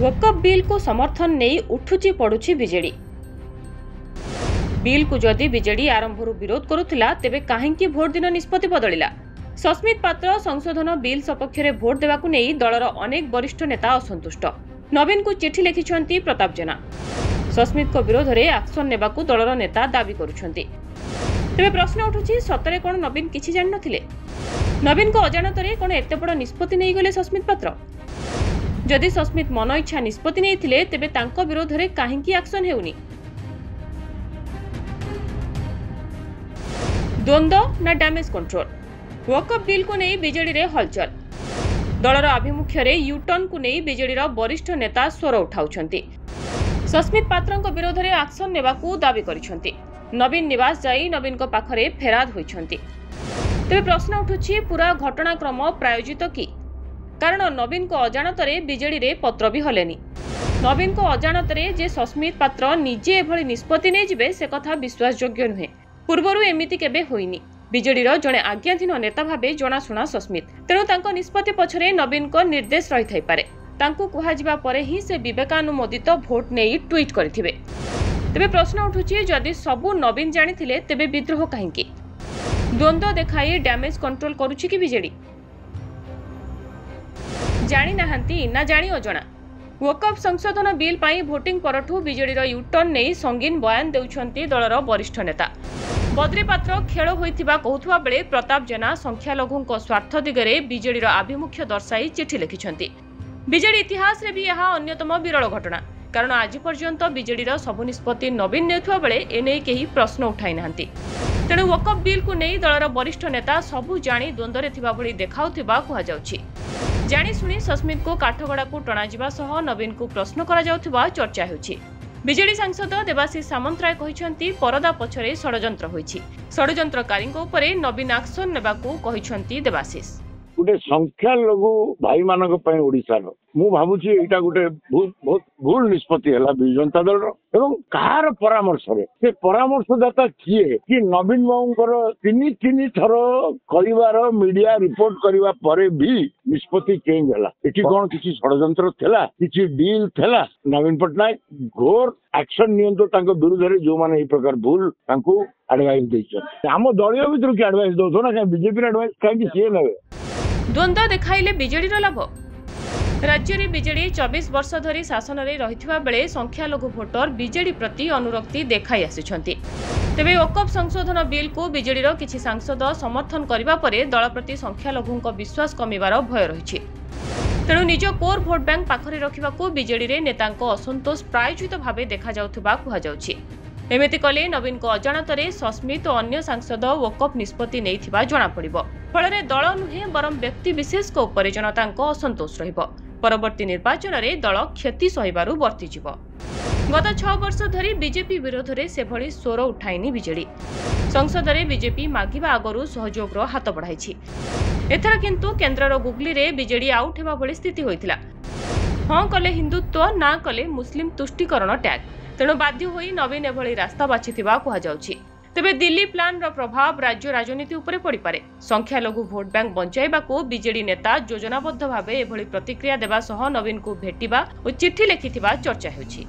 वकफ bill को समर्थन नहीं उठुची पड़ुची बीजेडी। बिल को जदि बीजेडी आरंभरू विरोध करुथिला तेबे काहेकि भोट दिन निष्पत्ति बदलिला। सस्मित पात्र संशोधन बिल सपक्ष में भोट देवाकू नहीं दलर अनेक वरिष्ठ नेता असंतुष्ट। नवीन को चिठी लिखिछंती प्रताप जेना। सस्मित को विरोध में एक्शन नेबाकू दलर नेता दाबी करुछंती। तेबे प्रश्न उठुची सतरे कोन नवीन किछि जानि नथिले? नवीन को अजाणतरे कोन एते बड़ निष्पत्ति नहीं गले सस्मित पात्र? जदि सस्मित मन इच्छा निष्पत्ति नहीं थिले तेबे तांको विरोध में काहेकि एक्शन हेउनी? द्वंद्व ना डैमेज कंट्रोल? वकफ बिल को नहीं बीजेडी रे हलचल। दलर आभिमुख्य रे यूटर्न को नहीं बीजेडी रो वरिष्ठ नेता स्वर उठाउछंती। सस्मित पात्रंको विरोध में एक्शन नेबाकू दाबी करिसंती। नवीन निवास जाई नवीन को पाखरे फेराद होइछंती। तेबे प्रश्न उठुछि पूरा घटनाक्रम प्रायोजित कि? कारण नवीन को अजाणतरे बीजेडी रे पत्र भी हलेनी। नवीन को अजाणतरे जे सस्मित पात्र निजे एभली निष्पत्ति नै जिवे से कथा विश्वासयोग्य नुहे। पूर्वरु एमिति केबे होइनी। बीजेडी रो जणे आज्ञाधीन नेता भाबे जणाशुणा सस्मित, तेणु तांको निष्पत्ति पछरे नवीन को निर्देश रही थाई पारे। तांको कुहा जिबा परे ही से विवेकानुमोदित भोट नेई ट्वीट करिथिबे। तेबे प्रश्न उठुछि जदि सबु नवीन जानिथिले तेबे विद्रोह काहेकि? द्वंद्व देखाई डैमेज कंट्रोल करूछि कि बीजेडी? जानी नाहंती ना जानी अजणा। वकफ संशोधन बिल पाई भोटिंग परठू बीजेडी रो यूटर्न नहीं संगीन बयान देउछंती दलर वरिष्ठ नेता। बद्री पात्र खेल होइथिबा कहउथुवा बेले प्रताप जेना संख्यालघुंको स्वार्थ दिगरे बीजेडी रो आभिमुख्य दर्शाई चिठी लिखिछंती। बीजेडी इतिहास रे भी यहा अन्यतम विरल घटना। कारण आज पर्यंत बीजेडी रो सबु निष्पत्ति नवीन नेउथुवा बेले एनै केही प्रश्न उठाई नाहंती। तेणु वकफ बिल को नहीं दलर वरिष्ठ नेता सबु जानी द्वंद्व थिबा भली देखाउथिबा कुहा जाउछि। जानी सुनी सस्मित को काठगड़ा को टणा जिबा सह नवीन को प्रश्न करा जाउथिबा चर्चा हेउछि। बीजेडी सांसद देवाशीष सामंतराय कहिसंती परदा पछरे षडयंत्र होइछि। षडयंत्रकारीଙ୍କ उपरे नवीन एक्शन नेबाकू कहिसंती देवाशीष। गोटे संख्या लघु भाई मानक पय ओडिसा रो मु भाबुछि एटा गोटे बहुत भूल निष्पत्ति हला बिजु जनता दल रो एवं कार परामर्श रे से परामर्शदाता किए कि नवीन बाबूंकर तीन थर करिवार मीडिया रिपोर्ट करिवा परे भी निष्पत्ति चेंज हला। एठी कोन किछि षडयंत्र थेला, किछि डील थेला? नवीन पटनायक घोर एक्शन नियंतो तांको विरुद्ध रे जो माने ए प्रकार भूल तांको एडवाइस दैछ। हम दलियों भितर के एडवाइस दोथो ना कि बीजेपी रे एडवाइस काहे कि सिए नेबे? द्वंद्व देखाइले बीजेडी रो लाभ। राज्य में बीजेडी 24 वर्ष धरी शासन में रहिथिबा बेले संख्यालघु भोटर बीजेडी प्रति अनुरक्ति देखाई आसिछंती। तेबे वकफ संशोधन बिल को बीजेडी रो किछि सांसद समर्थन करिबा परे दल प्रति संख्यालघुंको विश्वास कमिबार भय रहिछि। तेणु निज कोर भोट बैंक पाखरे रखिबाकू बीजेडी रे नेतांको असंतोष प्रायोजित भावे देखा जाउथिबा कुहा जाउछि। एमिति कले नवीन को अजाणतरे सस्मित और अन्य सांसद वकफ निष्पत्ति नैथिबा जणा पड़िबो। फलरे दल नुहे बरम व्यक्ति विशेष को उपरे जनतांको असंतोष रहिबो। परवर्ती निर्वाचन रे दल क्षति सहिबारु वर्तिजिबो। गत 6 वर्ष धरी बीजेपी विरोध में से भली स्वर उठाइनी बीजेडी। संसद में बीजेपी मागिबा आगरु सहयोग हाथ बढ़ाई। एथर किंतु केन्द्र गुगली रे बीजेडी आउट हेबा भली स्थिति होइतिला। हाँ कले हिंदुत्व ना कले मुस्लिम तुष्टिकरण टैग। तेणु बाध्य होई नवीन एभली रास्ता बाछिथिबा कुहा जाउछि। तेबे दिल्ली प्लान रो प्रभाव राज्य राजनीति उपरे पड़ी पारे। संख्यालघु भोट बैंक बंचाइबाकू बीजेडी नेता योजनाबद्ध भावे एभली प्रतिक्रिया देबा सह नवीन को भेटिबा और चिठी लिखिथिबा चर्चा हेउछि।